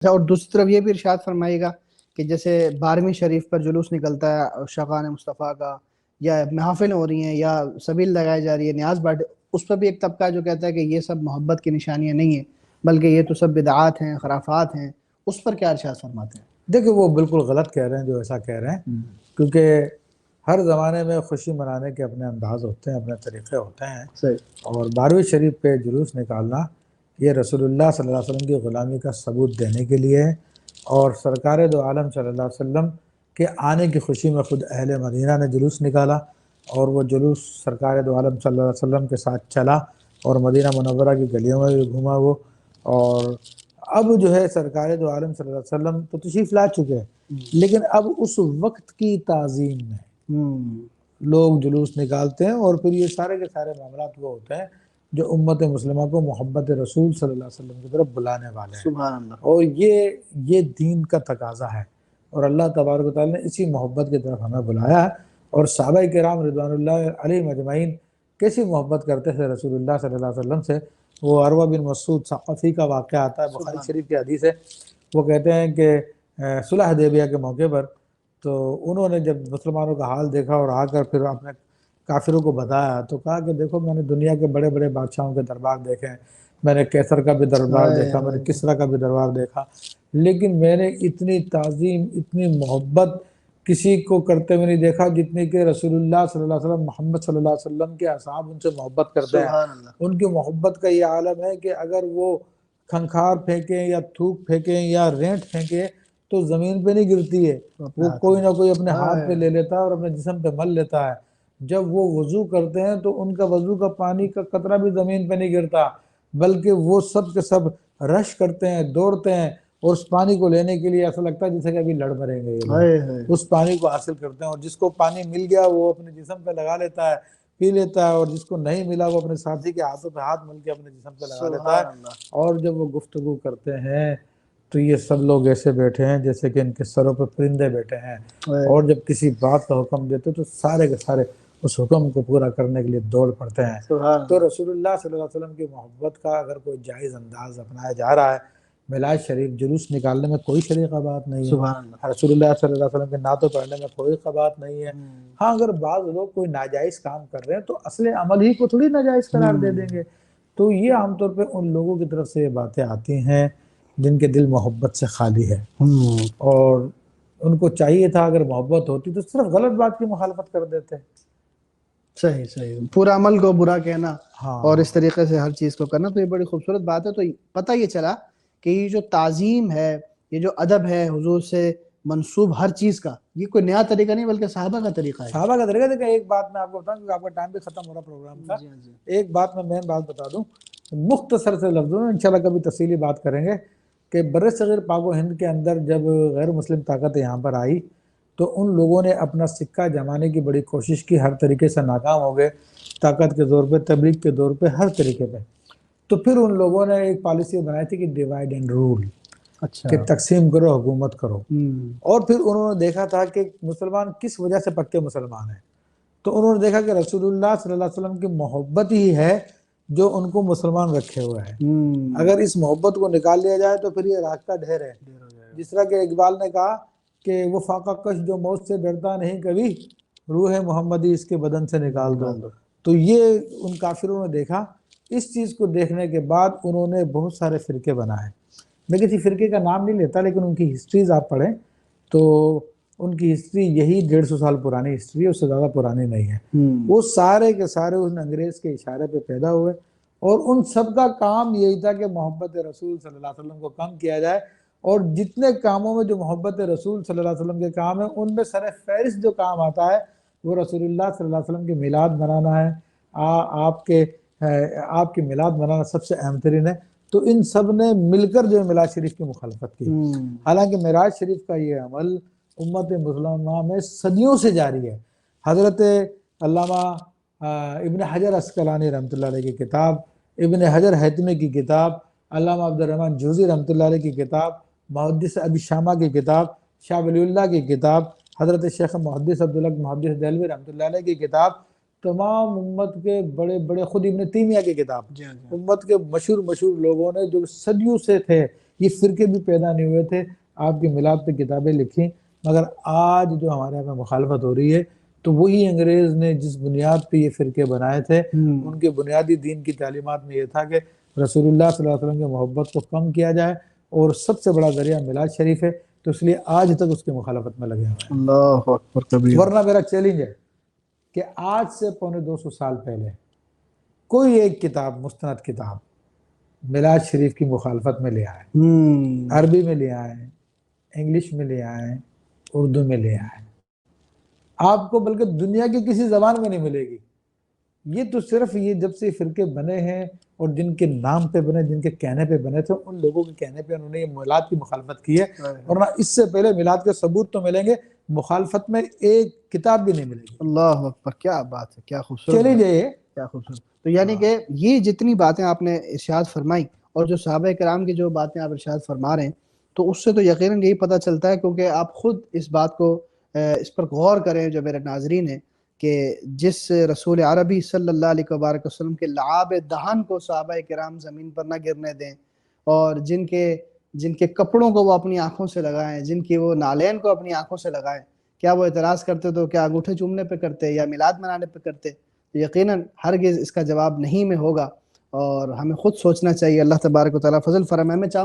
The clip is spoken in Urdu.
اچھا، اور دوسری طرف یہ بھی ارشاد فرمائیے گا کہ جیسے 12ویں شریف پر جلوس نکلتا ہے شاقان مصطفیٰ کا، یا محافل ہو رہی ہیں یا سبیل لگائی جا رہی ہے، نیاز بانٹ، اس پر بھی ایک طبقہ جو کہتا ہے کہ یہ سب محبت کی نشانیاں نہیں ہیں بلکہ یہ تو سب بدعات ہیں، خرافات ہیں، اس پر کیا ارشاد فرماتے ہیں؟ دیکھیں وہ بالکل غلط کہہ رہے ہیں جو ایسا کہہ رہے ہیں، کیونکہ ہر زمانے میں خوشی منانے کے اپنے انداز ہوتے ہیں، اپنے طریقے ہوتے ہیں، صحیح۔ اور 12ویں شریف پہ جلوس نکالنا یہ رسول اللہ صلی اللہ علیہ وسلم کی غلامی کا ثبوت دینے کے لیے ہے، اور سرکار دو عالم صلی اللہ علیہ وسلم کے آنے کی خوشی میں خود اہل مدینہ نے جلوس نکالا، اور وہ جلوس سرکار دو عالم صلی اللہ علیہ وسلم کے ساتھ چلا اور مدینہ منورہ کی گلیوں میں بھی گھوما وہ، اور اب جو ہے سرکار دو عالم صلی اللہ علیہ وسلم تو تشریف لا چکے ہیں، لیکن اب اس وقت کی تعظیم میں لوگ جلوس نکالتے ہیں، اور پھر یہ سارے کے سارے معاملات وہ ہوتے ہیں جو امت مسلمہ کو محبت رسول صلی اللہ علیہ وسلم کی طرف بلانے والے ہیں، سبحان اللہ۔ اور یہ دین کا تقاضا ہے، اور اللہ تبارک و تعالیٰ نے اسی محبت کی طرف ہمیں بلایا ہے۔ اور صحابہ کرام رضوان اللہ علیہم اجمعین کیسی محبت کرتے تھے رسول اللہ صلی اللہ علیہ وسلم سے۔ وہ عروہ بن مسعود ثقفی کا واقعہ آتا ہے، بخاری شریف کی حدیث ہے۔ وہ کہتے ہیں کہ صلح حدیبیہ کے موقع پر تو انہوں نے جب مسلمانوں کا حال دیکھا اور آ کر پھر اپنے کافروں کو بتایا تو کہا کہ دیکھو میں نے دنیا کے بڑے بڑے بادشاہوں کے دربار دیکھے ہیں، میں نے کیسر کا بھی دربار دیکھا، میں نے کسریٰ کا بھی دربار دیکھا، لیکن میں نے اتنی تعظیم، اتنی محبت کسی کو کرتے ہوئے نہیں دیکھا جتنی کہ رسول اللہ صلی اللہ علیہ وسلم، محمد صلی اللہ علیہ وسلم کے اصحاب ان سے محبت کرتے ہیں۔ سبحان اللہ۔ ان کی محبت کا یہ عالم ہے کہ اگر وہ کھنکھار پھینکیں یا تھوک پھینکیں یا رینٹ پھینکیں تو زمین پہ نہیں گرتی ہے، وہ کوئی نہ کوئی اپنے ہاتھ پہ لے لیتا ہے اور اپنے جسم پہ مل لیتا ہے۔ جب وہ وضو کرتے ہیں تو ان کا وضو کا پانی کا قطرہ بھی زمین پہ نہیں گرتا، بلکہ وہ سب کے سب رش کرتے ہیں، دوڑتے ہیں، اور اس پانی کو لینے کے لیے ایسا لگتا ہے جیسے کہ ابھی لڑ مریں گے یہ لوگ، اس پانی کو حاصل کرتے ہیں۔ اور جس کو پانی مل گیا وہ اپنے جسم پہ لگا لیتا ہے، پی لیتا ہے، اور جس کو نہیں ملا وہ اپنے ساتھی کے ہاتھوں پہ ہاتھ مل کے اپنے جسم پہ لگا لیتا ہے۔ اور جب وہ گفتگو کرتے ہیں تو یہ سب لوگ ایسے بیٹھے ہیں جیسے کہ ان کے سروں پہ پرندے بیٹھے ہیں، اور جب کسی بات کا حکم دیتے تو سارے کے سارے اس حکم کو پورا کرنے کے لیے دوڑ پڑتے ہیں۔ تو رسول اللہ صلی اللہ علیہ وسلم کی محبت کا اگر کوئی جائز انداز اپنایا جا رہا ہے، میلاد شریف جلوس نکالنے میں کوئی شریعہ بات نہیں ہے، رسول اللہ صلی اللہ علیہ وسلم کے نعتوں پڑھنے میں کوئی بات نہیں ہے۔ ہاں اگر بعض لوگ کوئی ناجائز کام کر رہے ہیں تو اصل عمل ہی کو تھوڑی ناجائز قرار دے دیں گے، تو یہ عام طور پہ ان لوگوں کی طرف سے یہ باتیں آتی ہیں جن کے دل محبت سے خالی ہے، اور ان کو چاہیے تھا اگر محبت ہوتی تو صرف غلط بات کی مخالفت کر دیتے۔ صحیح، پورا عمل کو برا کہنا اور اس طریقے سے ہر چیز کو کرنا، تو یہ بڑی خوبصورت بات ہے۔ تو پتہ یہ چلا کہ یہ جو تعظیم ہے، یہ جو ادب ہے حضور سے منسوب ہر چیز کا، یہ کوئی نیا طریقہ نہیں بلکہ صحابہ کا طریقہ ہے۔ صحابہ کا طریقہ دیکھیں، ایک بات میں آپ کو بتاؤں کیونکہ آپ کا ٹائم بھی ختم ہو رہا پروگرام کا، ایک بات میں مین بات بتا دوں، مختصر سے لفظوں میں انشاءاللہ کبھی تفصیلی بات کریں گے، کہ برصغیر پاک و ہند کے اندر جب غیر مسلم طاقتیں یہاں پر آئی تو ان لوگوں نے اپنا سکہ جمانے کی بڑی کوشش کی، ہر طریقے سے ناکام ہو گئے، طاقت کے زور پہ، تبلیغ کے دور پہ، ہر طریقے پہ۔ تو پھر ان لوگوں نے ایک پالیسی بنائی تھی کہ ڈیوائیڈ اینڈ رول، کہ تقسیم کرو حکومت کرو، اور پھر انہوں نے دیکھا تھا کہ مسلمان کس وجہ سے پکے مسلمان ہیں، تو انہوں نے دیکھا کہ رسول اللہ صلی اللہ علیہ وسلم کی محبت ہی ہے جو ان کو مسلمان رکھے ہوئے ہیں۔ اگر اس محبت کو نکال لیا جائے تو پھر یہ راکھ کا ڈھیر ہے، جس طرح کہ اقبال نے کہا کہ وہ فاقہ کش جو موت سے ڈرتا نہیں کبھی، روح محمدی اس کے بدن سے نکال دو۔ تو یہ ان کافروں نے دیکھا، اس چیز کو دیکھنے کے بعد انہوں نے بہت سارے فرقے بنائے۔ میں کسی فرقے کا نام نہیں لیتا، لیکن ان کی ہسٹریز آپ پڑھیں تو ان کی ہسٹری یہی 150 سال پرانی ہسٹری ہے، اس سے زیادہ پرانی نہیں ہے۔ وہ سارے کے سارے اس انگریز کے اشارے پہ پیدا ہوئے، اور ان سب کا کام یہی تھا کہ محبت رسول صلی اللہ علیہ وسلم کو کم کیا جائے، اور جتنے کاموں میں جو محبت رسول صلی اللہ علیہ وسلم کے کام ہیں ان میں سر فہرست جو کام آتا ہے وہ رسول اللہ صلی اللہ علیہ وسلم کی میلاد منانا ہے، آپ کی میلاد منانا سب سے اہم ترین ہے۔ تو ان سب نے مل کر جو میلاد شریف کی مخالفت کی، حالانکہ معراج شریف کا یہ عمل امت مسلمہ میں صدیوں سے جاری ہے۔ حضرت علامہ ابن حجر عسقلانی رحمۃ اللہ علیہ کی کتاب، ابن حجر حیثمی کی کتاب، علامہ عبد الرحمن جوزی رحمۃ اللہ علیہ کی کتاب، محدث ابی شامہ کی کتاب، شاہ ولی اللہ کی کتاب، حضرت شیخ محدث عبدالحق محدث دہلوی رحمۃ اللہ علیہ کی کتاب، تمام امت کے بڑے بڑے، خود ابن تیمیہ کی کتاب، امت کے مشہور لوگوں نے جو صدیوں سے تھے یہ فرقے بھی پیدا نہیں ہوئے تھے، آپ کی میلاد پہ کتابیں لکھی، مگر آج جو ہمارے یہاں پہ مخالفت ہو رہی ہے تو وہی انگریز نے جس بنیاد پہ یہ فرقے بنائے تھے ان کے بنیادی دین کی تعلیمات میں یہ تھا کہ رسول اللہ صلی اللہ علیہ وسلم کی محبت کو کم کیا جائے، اور سب سے بڑا ذریعہ میلاد شریف ہے، تو اس لیے آج تک اس کی مخالفت میں لگے ہوئے ہیں۔ اللہ اکبر کبیر۔ ورنہ میرا چیلنج ہے کہ آج سے 250 سال پہلے کوئی ایک کتاب، مستند کتاب میلاد شریف کی مخالفت میں لے آئے، عربی میں لے آئے، انگلش میں لے آئے، اردو میں لے آئے، آپ کو بلکہ دنیا کی کسی زبان میں نہیں ملے گی۔ یہ تو صرف یہ جب سے فرقے بنے ہیں اور جن کے نام پہ بنے، جن کے کہنے پہ بنے تھے، ان لوگوں کے کہنے پہ انہوں نے یہ میلاد کی مخالفت کی ہے، ورنہ اس سے پہلے میلاد کے ثبوت تو ملیں گے، مخالفت میں ایک کتاب بھی نہیں ملے گی۔ اللہ اکبر، کیا بات ہے، کیا خوبصورت چلی بات، جائے۔ کیا خوبصورت۔ تو یعنی کہ یہ جتنی باتیں آپ نے ارشاد فرمائی اور جو صحابہ کرام کی جو باتیں آپ ارشاد فرما رہے ہیں، تو اس سے تو یقیناً یہی پتہ چلتا ہے، کیونکہ آپ خود اس بات کو اس پر غور کریں جو میرے ناظرین ہیں، کہ جس رسول عربی صلی اللہ علیہ وبارک وسلم کے لعاب دہن کو صحابہ کرام زمین پر نہ گرنے دیں، اور جن کے کپڑوں کو وہ اپنی آنکھوں سے لگائیں، جن کی وہ نالین کو اپنی آنکھوں سے لگائیں، کیا وہ اعتراض کرتے تو کیا انگوٹھے چومنے پہ کرتے یا میلاد منانے پہ کرتے؟ تو یقیناً ہرگز اس کا جواب نہیں میں ہوگا، اور ہمیں خود سوچنا چاہیے۔ اللہ تبارک و تعالیٰ فضل فرمائے۔ میں چاہوں